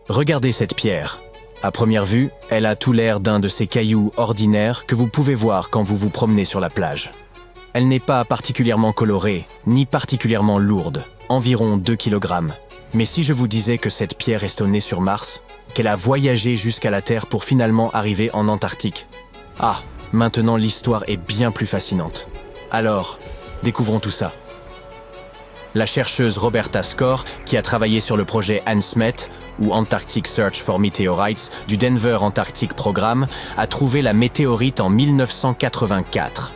Regardez cette pierre. À première vue, elle a tout l'air d'un de ces cailloux ordinaires que vous pouvez voir quand vous vous promenez sur la plage. Elle n'est pas particulièrement colorée, ni particulièrement lourde, environ 2 kg. Mais si je vous disais que cette pierre est stationnée sur Mars, qu'elle a voyagé jusqu'à la Terre pour finalement arriver en Antarctique. Ah, maintenant l'histoire est bien plus fascinante. Alors, découvrons tout ça. La chercheuse Roberta Skor, qui a travaillé sur le projet ANSMET, ou Antarctic Search for Meteorites, du Denver Antarctic Programme, a trouvé la météorite en 1984.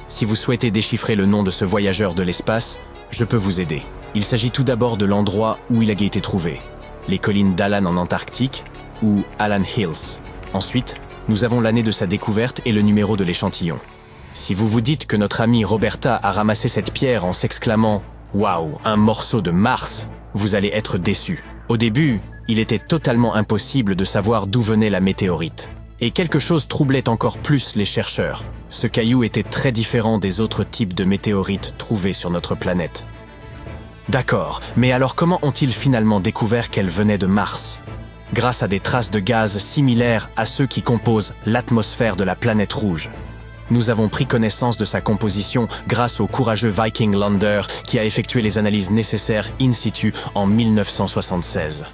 Si vous souhaitez déchiffrer le nom de ce voyageur de l'espace, je peux vous aider. Il s'agit tout d'abord de l'endroit où il a été trouvé, les collines d'Alan en Antarctique, ou Alan Hills. Ensuite, nous avons l'année de sa découverte et le numéro de l'échantillon. Si vous vous dites que notre amie Roberta a ramassé cette pierre en s'exclamant « Waouh, un morceau de Mars !», vous allez être déçus. Au début, il était totalement impossible de savoir d'où venait la météorite. Et quelque chose troublait encore plus les chercheurs. Ce caillou était très différent des autres types de météorites trouvés sur notre planète. D'accord, mais alors comment ont-ils finalement découvert qu'elle venait de Mars? Grâce à des traces de gaz similaires à ceux qui composent l'atmosphère de la planète rouge. Nous avons pris connaissance de sa composition grâce au courageux Viking Lander qui a effectué les analyses nécessaires in situ en 1976.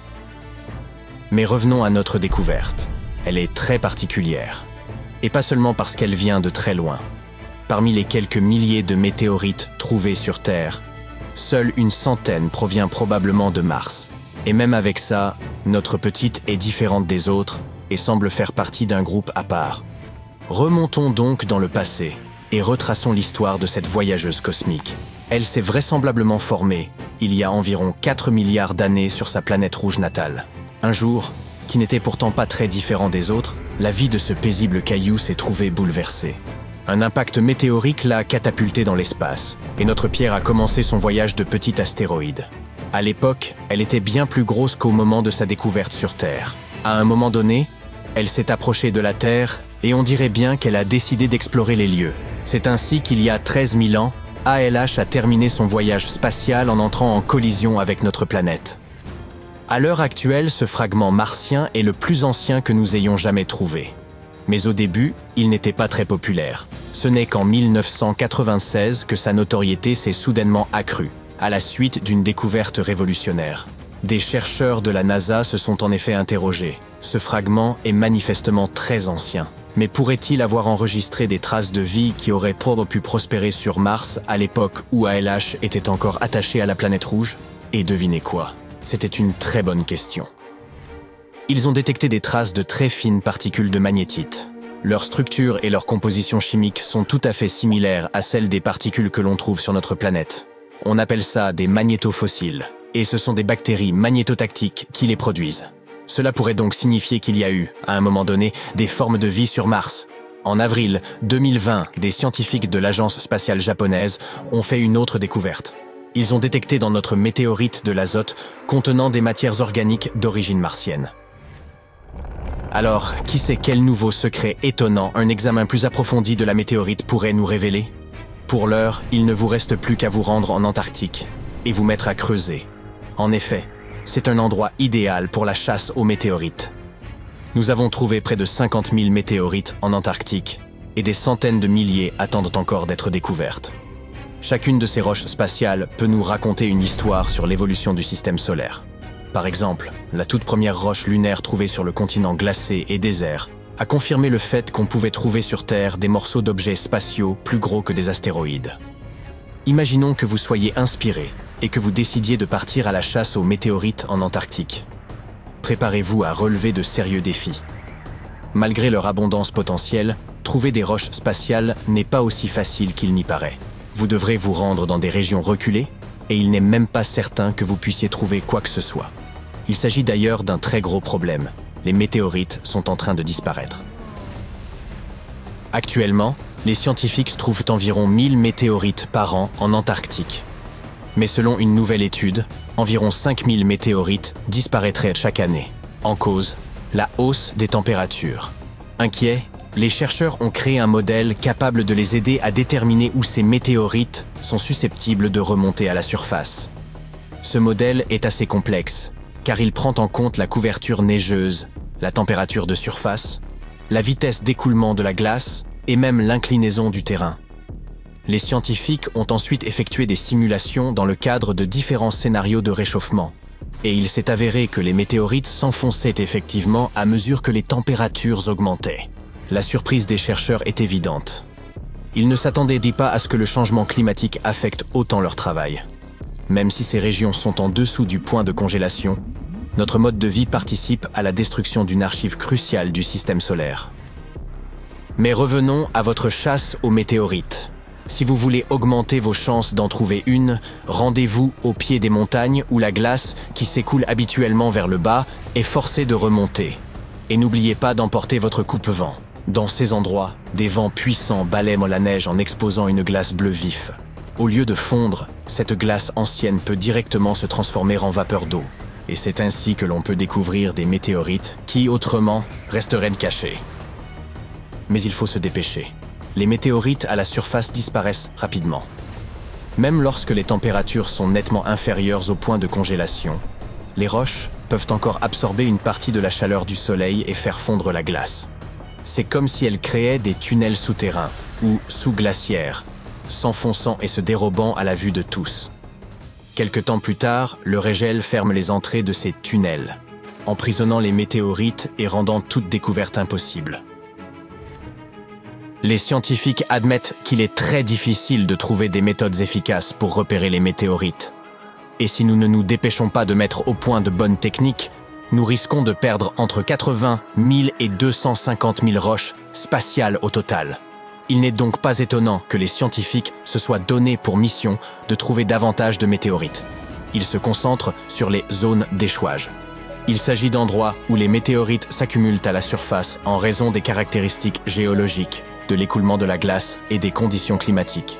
Mais revenons à notre découverte. Elle est très particulière. Et pas seulement parce qu'elle vient de très loin. Parmi les quelques milliers de météorites trouvées sur Terre, seule une centaine provient probablement de Mars. Et même avec ça, notre petite est différente des autres et semble faire partie d'un groupe à part. Remontons donc dans le passé et retraçons l'histoire de cette voyageuse cosmique. Elle s'est vraisemblablement formée il y a environ 4 milliards d'années sur sa planète rouge natale. Un jour, qui n'était pourtant pas très différent des autres, la vie de ce paisible caillou s'est trouvée bouleversée. Un impact météorique l'a catapulté dans l'espace, et notre pierre a commencé son voyage de petit astéroïde. À l'époque, elle était bien plus grosse qu'au moment de sa découverte sur Terre. À un moment donné, elle s'est approchée de la Terre, et on dirait bien qu'elle a décidé d'explorer les lieux. C'est ainsi qu'il y a 13 000 ans, ALH a terminé son voyage spatial en entrant en collision avec notre planète. À l'heure actuelle, ce fragment martien est le plus ancien que nous ayons jamais trouvé. Mais au début, il n'était pas très populaire. Ce n'est qu'en 1996 que sa notoriété s'est soudainement accrue, à la suite d'une découverte révolutionnaire. Des chercheurs de la NASA se sont en effet interrogés. Ce fragment est manifestement très ancien. Mais pourrait-il avoir enregistré des traces de vie qui auraient pu prospérer sur Mars à l'époque où ALH était encore attaché à la planète rouge? Et devinez quoi? C'était une très bonne question. Ils ont détecté des traces de très fines particules de magnétite. Leur structure et leur composition chimique sont tout à fait similaires à celles des particules que l'on trouve sur notre planète. On appelle ça des magnétofossiles, et ce sont des bactéries magnétotactiques qui les produisent. Cela pourrait donc signifier qu'il y a eu, à un moment donné, des formes de vie sur Mars. En avril 2020, des scientifiques de l'agence spatiale japonaise ont fait une autre découverte. Ils ont détecté dans notre météorite de l'azote contenant des matières organiques d'origine martienne. Alors, qui sait quel nouveau secret étonnant un examen plus approfondi de la météorite pourrait nous révéler? Pour l'heure, il ne vous reste plus qu'à vous rendre en Antarctique et vous mettre à creuser. En effet, c'est un endroit idéal pour la chasse aux météorites. Nous avons trouvé près de 50 000 météorites en Antarctique et des centaines de milliers attendent encore d'être découvertes. Chacune de ces roches spatiales peut nous raconter une histoire sur l'évolution du système solaire. Par exemple, la toute première roche lunaire trouvée sur le continent glacé et désert a confirmé le fait qu'on pouvait trouver sur Terre des morceaux d'objets spatiaux plus gros que des astéroïdes. Imaginons que vous soyez inspiré et que vous décidiez de partir à la chasse aux météorites en Antarctique. Préparez-vous à relever de sérieux défis. Malgré leur abondance potentielle, trouver des roches spatiales n'est pas aussi facile qu'il n'y paraît. Vous devrez vous rendre dans des régions reculées et il n'est même pas certain que vous puissiez trouver quoi que ce soit. Il s'agit d'ailleurs d'un très gros problème. Les météorites sont en train de disparaître. Actuellement, les scientifiques trouvent environ 1000 météorites par an en Antarctique. Mais selon une nouvelle étude, environ 5000 météorites disparaîtraient chaque année. En cause, la hausse des températures. Inquiets, les chercheurs ont créé un modèle capable de les aider à déterminer où ces météorites sont susceptibles de remonter à la surface. Ce modèle est assez complexe, car il prend en compte la couverture neigeuse, la température de surface, la vitesse d'écoulement de la glace et même l'inclinaison du terrain. Les scientifiques ont ensuite effectué des simulations dans le cadre de différents scénarios de réchauffement. Et il s'est avéré que les météorites s'enfonçaient effectivement à mesure que les températures augmentaient. La surprise des chercheurs est évidente. Ils ne s'attendaient pas à ce que le changement climatique affecte autant leur travail. Même si ces régions sont en dessous du point de congélation, notre mode de vie participe à la destruction d'une archive cruciale du système solaire. Mais revenons à votre chasse aux météorites. Si vous voulez augmenter vos chances d'en trouver une, rendez-vous au pied des montagnes où la glace, qui s'écoule habituellement vers le bas, est forcée de remonter. Et n'oubliez pas d'emporter votre coupe-vent. Dans ces endroits, des vents puissants balaient la neige en exposant une glace bleu vif. Au lieu de fondre, cette glace ancienne peut directement se transformer en vapeur d'eau. Et c'est ainsi que l'on peut découvrir des météorites qui, autrement, resteraient cachées. Mais il faut se dépêcher. Les météorites à la surface disparaissent rapidement. Même lorsque les températures sont nettement inférieures au point de congélation, les roches peuvent encore absorber une partie de la chaleur du soleil et faire fondre la glace. C'est comme si elles créaient des tunnels souterrains ou sous-glaciaires, s'enfonçant et se dérobant à la vue de tous. Quelque temps plus tard, le régel ferme les entrées de ces tunnels, emprisonnant les météorites et rendant toute découverte impossible. Les scientifiques admettent qu'il est très difficile de trouver des méthodes efficaces pour repérer les météorites. Et si nous ne nous dépêchons pas de mettre au point de bonnes techniques, nous risquons de perdre entre 80 000 et 250 000 roches spatiales au total. Il n'est donc pas étonnant que les scientifiques se soient donnés pour mission de trouver davantage de météorites. Ils se concentrent sur les zones d'échouage. Il s'agit d'endroits où les météorites s'accumulent à la surface en raison des caractéristiques géologiques, de l'écoulement de la glace et des conditions climatiques.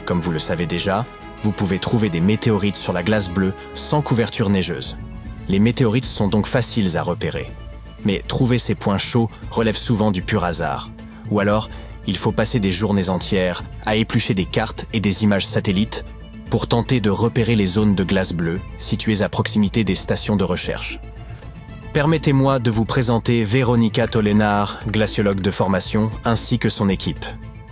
Comme vous le savez déjà, vous pouvez trouver des météorites sur la glace bleue sans couverture neigeuse. Les météorites sont donc faciles à repérer. Mais trouver ces points chauds relève souvent du pur hasard. Ou alors, il faut passer des journées entières à éplucher des cartes et des images satellites pour tenter de repérer les zones de glace bleue situées à proximité des stations de recherche. Permettez-moi de vous présenter Veronica Tolenar, glaciologue de formation, ainsi que son équipe.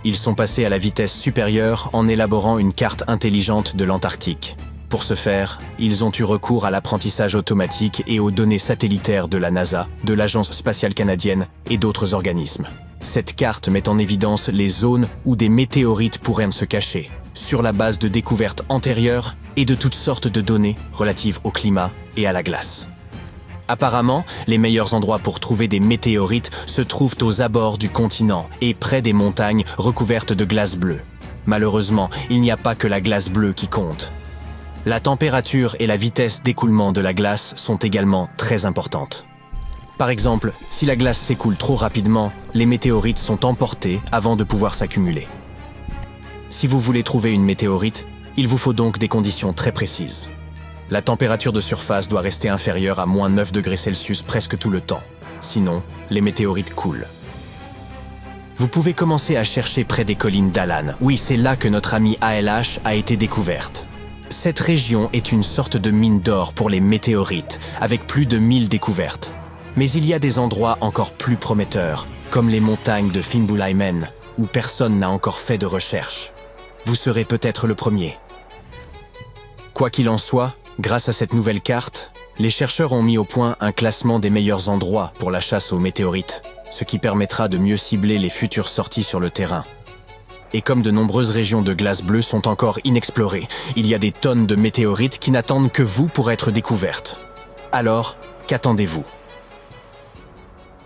Ils sont passés à la vitesse supérieure en élaborant une carte intelligente de l'Antarctique. Pour ce faire, ils ont eu recours à l'apprentissage automatique et aux données satellitaires de la NASA, de l'Agence spatiale canadienne et d'autres organismes. Cette carte met en évidence les zones où des météorites pourraient se cacher, sur la base de découvertes antérieures et de toutes sortes de données relatives au climat et à la glace. Apparemment, les meilleurs endroits pour trouver des météorites se trouvent aux abords du continent et près des montagnes recouvertes de glace bleue. Malheureusement, il n'y a pas que la glace bleue qui compte. La température et la vitesse d'écoulement de la glace sont également très importantes. Par exemple, si la glace s'écoule trop rapidement, les météorites sont emportées avant de pouvoir s'accumuler. Si vous voulez trouver une météorite, il vous faut donc des conditions très précises. La température de surface doit rester inférieure à moins 9 degrés Celsius presque tout le temps. Sinon, les météorites coulent. Vous pouvez commencer à chercher près des collines d'Alan. Oui, c'est là que notre amie ALH a été découverte. Cette région est une sorte de mine d'or pour les météorites, avec plus de 1000 découvertes. Mais il y a des endroits encore plus prometteurs, comme les montagnes de Fimbulaimen, où personne n'a encore fait de recherche. Vous serez peut-être le premier. Quoi qu'il en soit, grâce à cette nouvelle carte, les chercheurs ont mis au point un classement des meilleurs endroits pour la chasse aux météorites, ce qui permettra de mieux cibler les futures sorties sur le terrain. Et comme de nombreuses régions de glace bleue sont encore inexplorées, il y a des tonnes de météorites qui n'attendent que vous pour être découvertes. Alors, qu'attendez-vous ?